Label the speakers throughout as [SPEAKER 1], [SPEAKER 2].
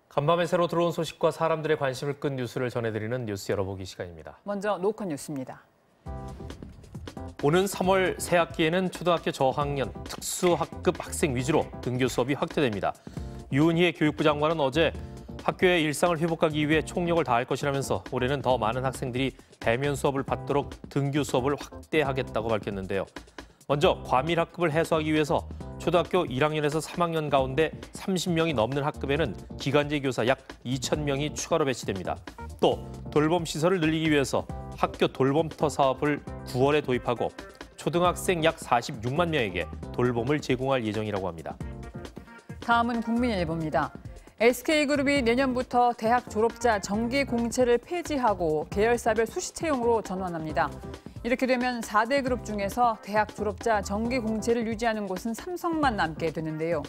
[SPEAKER 1] 간밤에 새로 들어온 소식과 사람들의 관심을 끈 뉴스를 전해드리는 뉴스 열어보기 시간입니다.
[SPEAKER 2] 먼저 노컷 뉴스입니다.
[SPEAKER 1] 오는 3월 새 학기에는 초등학교 저학년 특수학급 학생 위주로 등교 수업이 확대됩니다. 유은희 교육부 장관은 어제 학교의 일상을 회복하기 위해 총력을 다할 것이라면서 올해는 더 많은 학생들이 대면 수업을 받도록 등교 수업을 확대하겠다고 밝혔는데요. 먼저 과밀학급을 해소하기 위해서 초등학교 1학년에서 3학년 가운데 30명이 넘는 학급에는 기간제 교사 약 2,000명이 추가로 배치됩니다. 또 돌봄 시설을 늘리기 위해서 학교 돌봄터 사업을 9월에 도입하고 초등학생 약 46만 명에게 돌봄을 제공할 예정이라고 합니다.
[SPEAKER 2] 다음은 국민일보입니다. SK그룹이 내년부터 대학 졸업자 정기 공채를 폐지하고 계열사별 수시 채용으로 전환합니다. 이렇게 되면 4대 그룹 중에서 대학 졸업자 정기 공채를 유지하는 곳은 삼성만 남게 되는데요.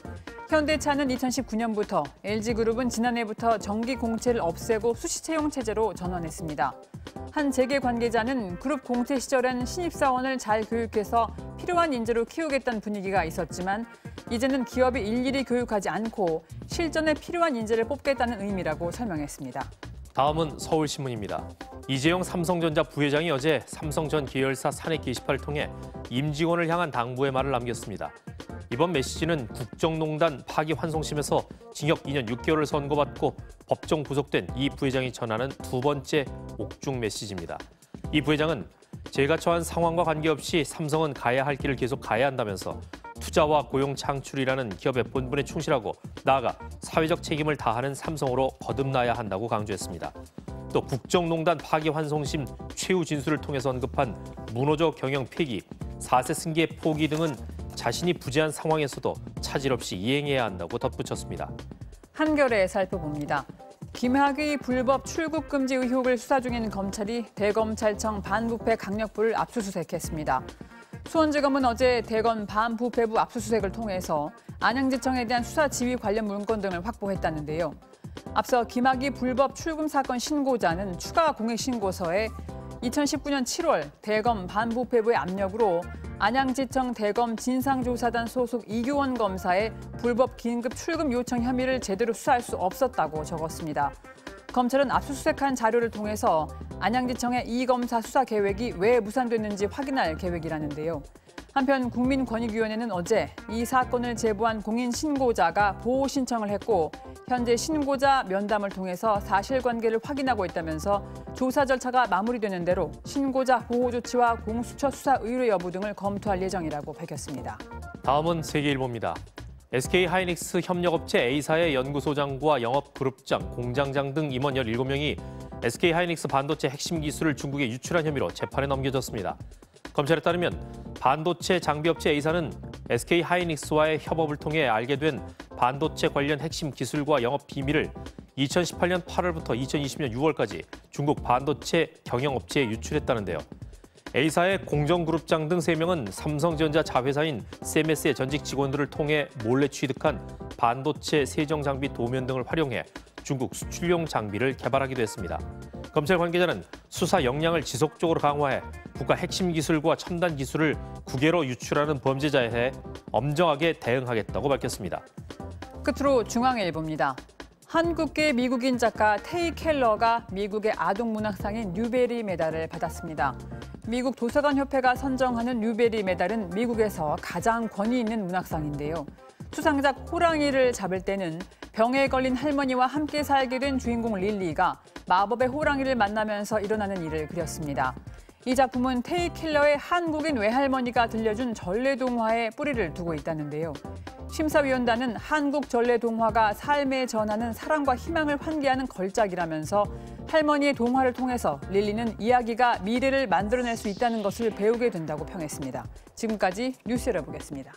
[SPEAKER 2] 현대차는 2019년부터, LG그룹은 지난해부터 정기 공채를 없애고 수시 채용 체제로 전환했습니다. 한 재계 관계자는 그룹 공채 시절엔 신입사원을 잘 교육해서 필요한 인재로 키우겠다는 분위기가 있었지만 이제는 기업이 일일이 교육하지 않고 실전에 필요한 인재를 뽑겠다는 의미라고 설명했습니다.
[SPEAKER 1] 다음은 서울신문입니다. 이재용 삼성전자 부회장이 어제 삼성 전 계열사 사내 게시판을 통해 임직원을 향한 당부의 말을 남겼습니다. 이번 메시지는 국정농단 파기환송심에서 징역 2년 6개월을 선고받고 법정 구속된 이 부회장이 전하는 두 번째 옥중 메시지입니다. 이 부회장은 제가 처한 상황과 관계없이 삼성은 가야 할 길을 계속 가야 한다면서 투자와 고용 창출이라는 기업의 본분에 충실하고 나아가 사회적 책임을 다하는 삼성으로 거듭나야 한다고 강조했습니다. 또 국정농단 파기환송심 최후 진술을 통해서 언급한 문호조 경영 폐기, 4세 승계 포기 등은 자신이 부재한 상황에서도 차질 없이 이행해야 한다고 덧붙였습니다.
[SPEAKER 2] 한겨레 살펴봅니다. 김학의 불법 출국 금지 의혹을 수사 중인 검찰이 대검찰청 반부패 강력부를 압수수색했습니다. 수원지검은 어제 대검 반부패부 압수수색을 통해서 안양지청에 대한 수사 지휘 관련 문건 등을 확보했다는데요. 앞서 김학의 불법 출금 사건 신고자는 추가 공익신고서에 2019년 7월 대검 반부패부의 압력으로 안양지청 대검 진상조사단 소속 이규원 검사의 불법 긴급 출금 요청 혐의를 제대로 수사할 수 없었다고 적었습니다. 검찰은 압수수색한 자료를 통해서 안양지청의 이 검사 수사 계획이 왜 무산됐는지 확인할 계획이라는데요. 한편 국민권익위원회는 어제 이 사건을 제보한 공인 신고자가 보호 신청을 했고 현재 신고자 면담을 통해서 사실관계를 확인하고 있다면서 조사 절차가 마무리되는 대로 신고자 보호 조치와 공수처 수사 의뢰 여부 등을 검토할 예정이라고 밝혔습니다.
[SPEAKER 1] 다음은 세계일보입니다. SK하이닉스 협력업체 A사의 연구소장과 영업그룹장, 공장장 등 임원 17명이 SK하이닉스 반도체 핵심 기술을 중국에 유출한 혐의로 재판에 넘겨졌습니다. 검찰에 따르면 반도체 장비업체 A사는 SK하이닉스와의 협업을 통해 알게 된 반도체 관련 핵심 기술과 영업 비밀을 2018년 8월부터 2020년 6월까지 중국 반도체 경영업체에 유출했다는데요. A사의 공정그룹장 등 3명은 삼성전자 자회사인 CMS의 전직 직원들을 통해 몰래 취득한 반도체 세정 장비 도면 등을 활용해 중국 수출용 장비를 개발하기도 했습니다. 검찰 관계자는 수사 역량을 지속적으로 강화해 국가 핵심 기술과 첨단 기술을 국외로 유출하는 범죄자에 대해 엄정하게 대응하겠다고 밝혔습니다.
[SPEAKER 2] 끝으로 중앙일보입니다. 한국계 미국인 작가 테이 켈러가 미국의 아동문학상인 뉴베리 메달을 받았습니다. 미국 도서관협회가 선정하는 뉴베리 메달은 미국에서 가장 권위 있는 문학상인데요. 수상작 호랑이를 잡을 때는 병에 걸린 할머니와 함께 살게 된 주인공 릴리가 마법의 호랑이를 만나면서 일어나는 일을 그렸습니다. 이 작품은 테이 켈러의 한국인 외할머니가 들려준 전래동화에 뿌리를 두고 있다는데요. 심사위원단은 한국 전래동화가 삶에 전하는 사랑과 희망을 환기하는 걸작이라면서 할머니의 동화를 통해서 릴리는 이야기가 미래를 만들어낼 수 있다는 것을 배우게 된다고 평했습니다. 지금까지 뉴스 열어보겠습니다.